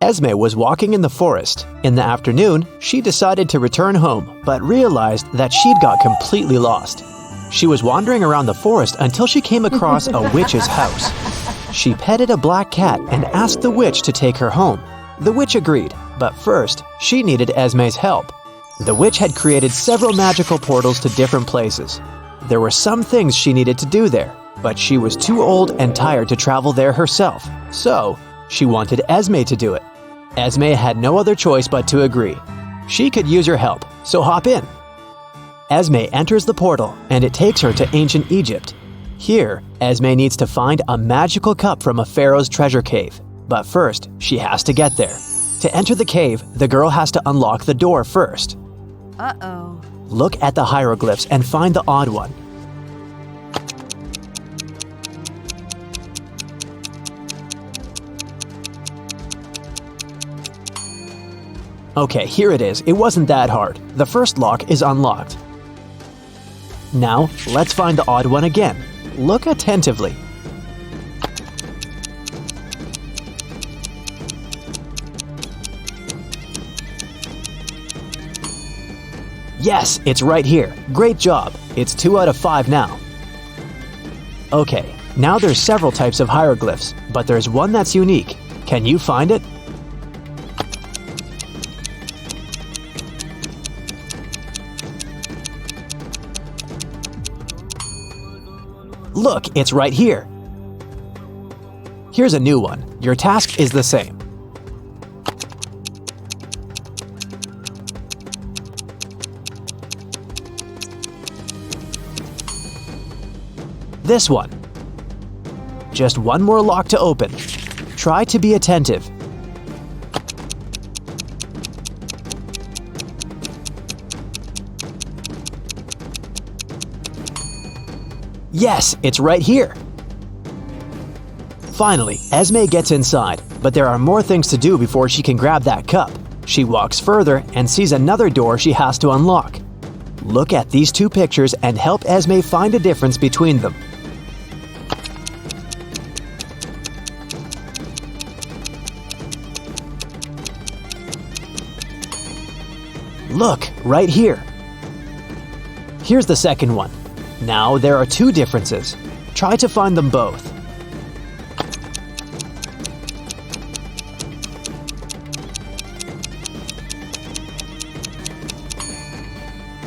Esme was walking in the forest. In the afternoon, she decided to return home, but realized that she'd got completely lost. She was wandering around the forest until she came across a witch's house. She petted a black cat and asked the witch to take her home. The witch agreed, but first, she needed Esme's help. The witch had created several magical portals to different places. There were some things she needed to do there, but she was too old and tired to travel there herself, so she wanted Esme to do it. Esme had no other choice but to agree. She could use your help, so hop in. Esme enters the portal, and it takes her to ancient Egypt. Here, Esme needs to find a magical cup from a pharaoh's treasure cave. But first, she has to get there. To enter the cave, the girl has to unlock the door first. Uh-oh. Look at the hieroglyphs and find the odd one. Okay, here it is. It wasn't that hard. The first lock is unlocked. Now, let's find the odd one again. Look attentively. Yes, it's right here. Great job. It's 2 out of 5 now. Okay, now there's several types of hieroglyphs, but there's one that's unique. Can you find it? Look, it's right here. Here's a new one. Your task is the same. This one. Just one more lock to open. Try to be attentive. Yes, it's right here. Finally, Esme gets inside, but there are more things to do before she can grab that cup. She walks further and sees another door she has to unlock. Look at these two pictures and help Esme find a difference between them. Look, right here. Here's the second one. Now there are two differences. Try to find them both.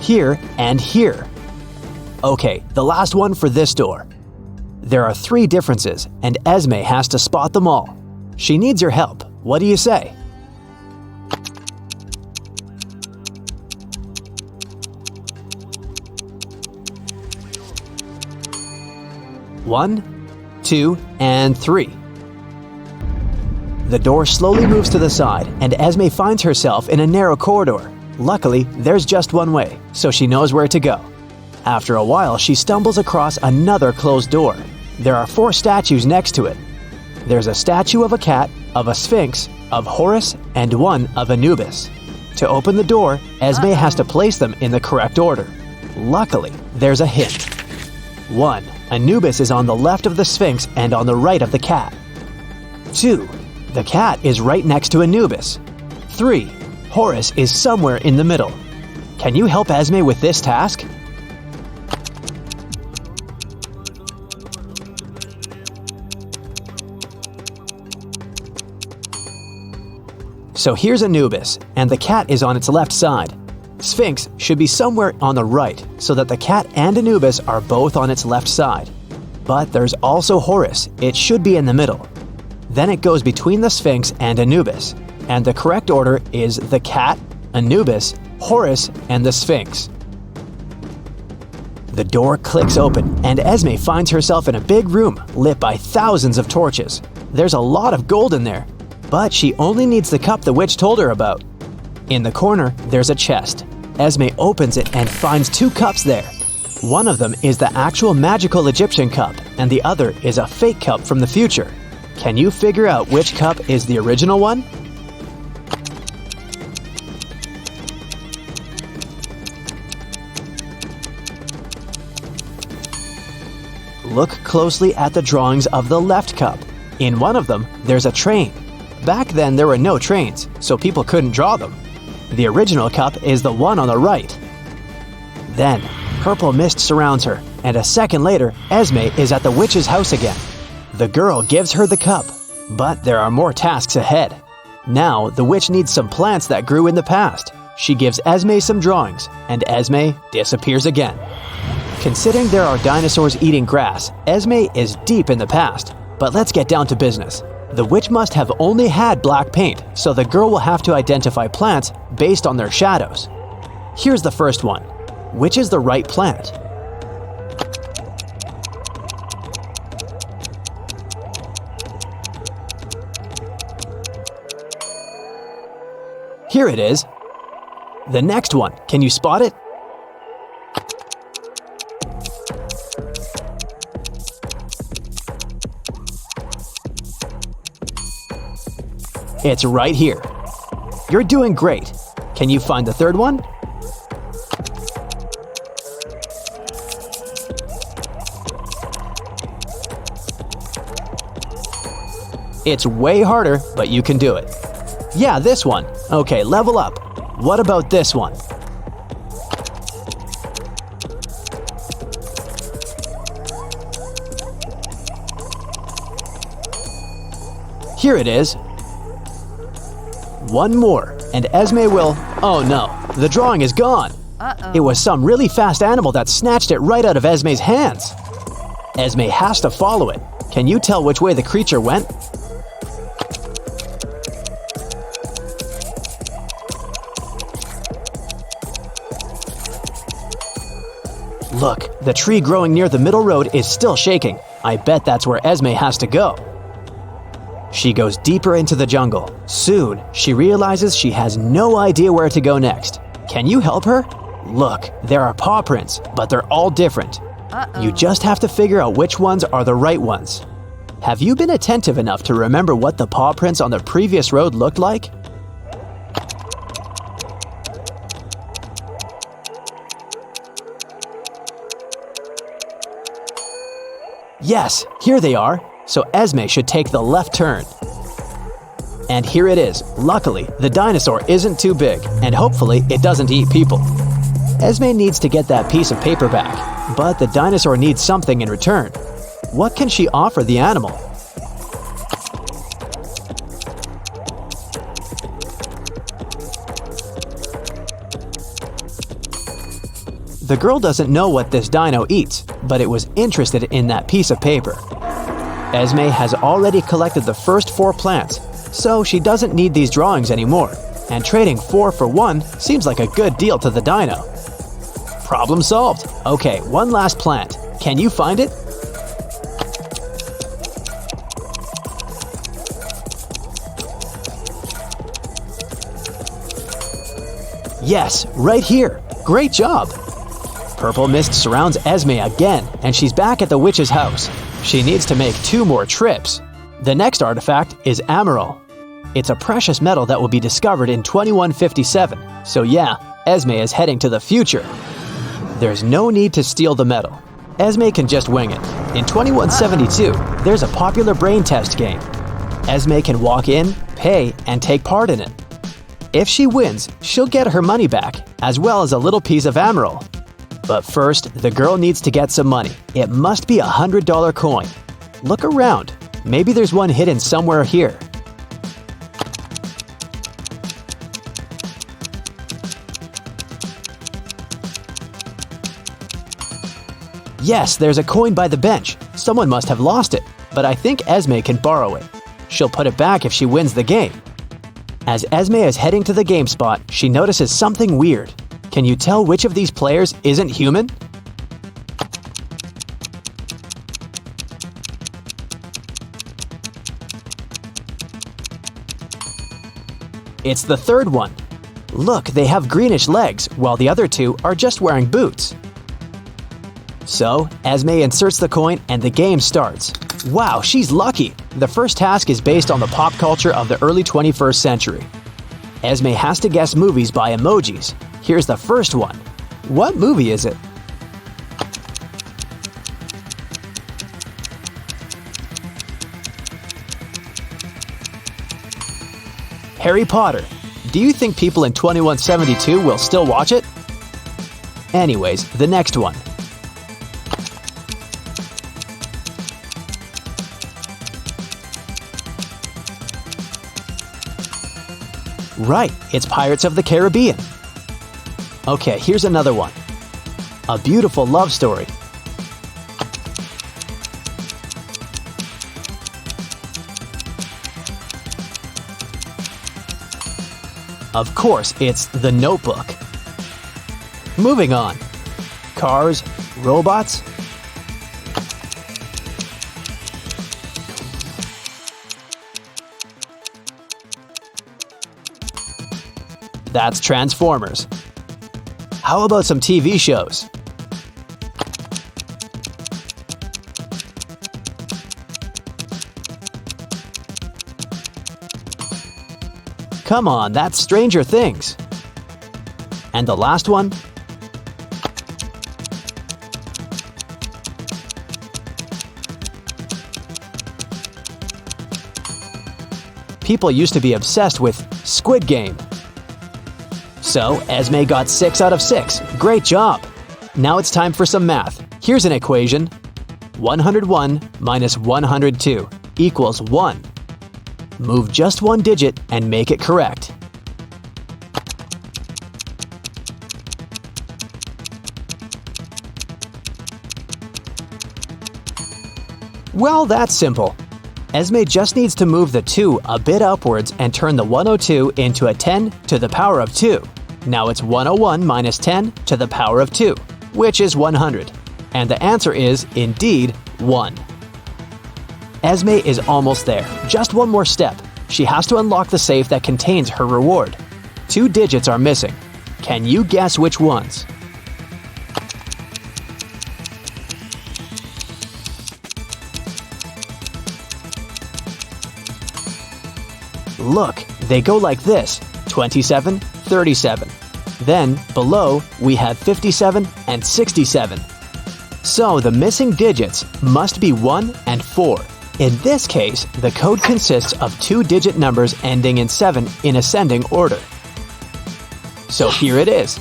Here and here. Okay, the last one for this door. There are 3 differences, and Esme has to spot them all. She needs your help. What do you say? One, 2, and 3. The door slowly moves to the side, and Esme finds herself in a narrow corridor. Luckily, there's just one way, so she knows where to go. After a while, she stumbles across another closed door. There are 4 statues next to it. There's a statue of a cat, of a sphinx, of Horus, and one of Anubis. To open the door, Esme has to place them in the correct order. Luckily, there's a hint. 1. Anubis is on the left of the Sphinx and on the right of the cat. 2. The cat is right next to Anubis. 3. Horus is somewhere in the middle. Can you help Esme with this task? So here's Anubis, and the cat is on its left side. Sphinx should be somewhere on the right, so that the cat and Anubis are both on its left side. But there's also Horus. It should be in the middle. Then it goes between the Sphinx and Anubis, and the correct order is the cat, Anubis, Horus, and the Sphinx. The door clicks open, and Esme finds herself in a big room lit by thousands of torches. There's a lot of gold in there, but she only needs the cup the witch told her about. In the corner, there's a chest. Esme opens it and finds 2 cups there. One of them is the actual magical Egyptian cup, and the other is a fake cup from the future. Can you figure out which cup is the original one? Look closely at the drawings of the left cup. In one of them, there's a train. Back then there were no trains, so people couldn't draw them. The original cup is the one on the right. Then, purple mist surrounds her, and a second later, Esme is at the witch's house again. The girl gives her the cup, but there are more tasks ahead. Now, the witch needs some plants that grew in the past. She gives Esme some drawings, and Esme disappears again. Considering there are dinosaurs eating grass, Esme is deep in the past. But let's get down to business. The witch must have only had black paint, so the girl will have to identify plants based on their shadows. Here's the first one. Which is the right plant? Here it is. The next one, can you spot it? It's right here. You're doing great. Can you find the third one? It's way harder, but you can do it. Yeah, this one. Okay, level up. What about this one? Here it is. One more, and Esme will… Oh no, the drawing is gone. It was some really fast animal that snatched it right out of Esme's hands. Esme has to follow it. Can you tell which way the creature went? Look, the tree growing near the middle road is still shaking. I bet that's where Esme has to go. She goes deeper into the jungle. Soon, she realizes she has no idea where to go next. Can you help her? Look, there are paw prints, but they're all different. You just have to figure out which ones are the right ones. Have you been attentive enough to remember what the paw prints on the previous road looked like? Yes, here they are. So Esme should take the left turn. And here it is. Luckily, the dinosaur isn't too big, and hopefully it doesn't eat people. Esme needs to get that piece of paper back, but the dinosaur needs something in return. What can she offer the animal? The girl doesn't know what this dino eats, but it was interested in that piece of paper. Esme has already collected the first 4 plants, so she doesn't need these drawings anymore, and trading 4 for 1 seems like a good deal to the dino. Problem solved. Okay, one last plant. Can you find it? Yes, right here. Great job. Purple mist surrounds Esme again, and she's back at the witch's house. She needs to make 2 more trips. The next artifact is emerald. It's a precious metal that will be discovered in 2157. So yeah, Esme is heading to the future. There's no need to steal the metal. Esme can just wing it. In 2172, there's a popular brain test game. Esme can walk in, pay, and take part in it. If she wins, she'll get her money back, as well as a little piece of emerald. But first, the girl needs to get some money. It must be a $100 coin. Look around. Maybe there's one hidden somewhere here. Yes, there's a coin by the bench. Someone must have lost it, but I think Esme can borrow it. She'll put it back if she wins the game. As Esme is heading to the game spot, she notices something weird. Can you tell which of these players isn't human? It's the third one. Look, they have greenish legs, while the other 2 are just wearing boots. So, Esme inserts the coin and the game starts. Wow, she's lucky! The first task is based on the pop culture of the early 21st century. Esme has to guess movies by emojis. Here's the first one. What movie is it? Harry Potter. Do you think people in 2172 will still watch it? Anyways, the next one. Right, it's Pirates of the Caribbean. Okay, here's another one. A beautiful love story. Of course, it's The Notebook. Moving on. Cars, robots. That's Transformers. How about some TV shows? Come on, that's Stranger Things. And the last one? People used to be obsessed with Squid Game. So, Esme got 6 out of 6. Great job! Now it's time for some math. Here's an equation. 101 minus 102 equals 1. Move just one digit and make it correct. Well, that's simple. Esme just needs to move the 2 a bit upwards and turn the 102 into a 10 to the power of 2. Now it's 101 minus 10 to the power of 2, which is 100. And the answer is, indeed, 1. Esme is almost there. Just one more step. She has to unlock the safe that contains her reward. 2 digits are missing. Can you guess which ones? Look, they go like this, 27, 37. Then, below, we have 57 and 67. So the missing digits must be 1 and 4. In this case, the code consists of 2-digit numbers ending in 7 in ascending order. So here it is.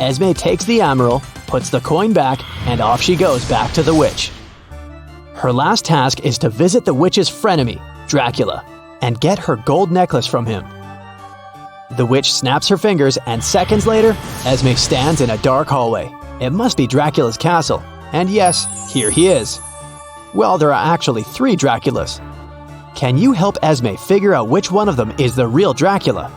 Esme takes the emerald, puts the coin back, and off she goes back to the witch. Her last task is to visit the witch's frenemy, Dracula, and get her gold necklace from him. The witch snaps her fingers, and seconds later, Esme stands in a dark hallway. It must be Dracula's castle. And yes, here he is. Well, there are actually 3 Draculas. Can you help Esme figure out which one of them is the real Dracula?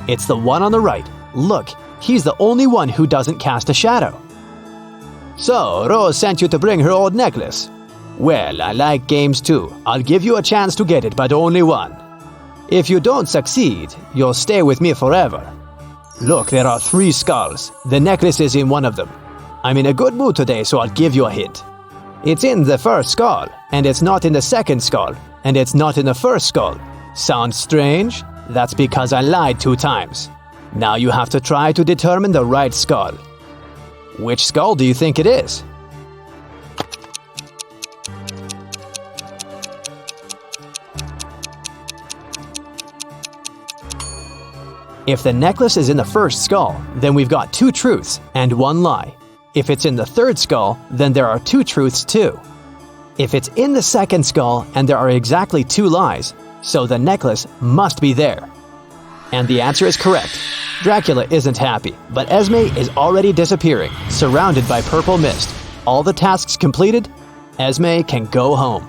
It's the one on the right. Look, he's the only one who doesn't cast a shadow. So, Rose sent you to bring her old necklace. Well, I like games too. I'll give you a chance to get it, but only one. If you don't succeed, you'll stay with me forever. Look, there are 3 skulls. The necklace is in one of them. I'm in a good mood today, so I'll give you a hint. It's in the first skull, and it's not in the second skull, and it's not in the first skull. Sounds strange? That's because I lied 2 times. Now you have to try to determine the right skull. Which skull do you think it is? If the necklace is in the first skull, then we've got 2 truths and 1 lie. If it's in the third skull, then there are 2 truths too. If it's in the second skull and there are exactly 2 lies, so the necklace must be there. And the answer is correct. Dracula isn't happy, but Esme is already disappearing, surrounded by purple mist. All the tasks completed, Esme can go home.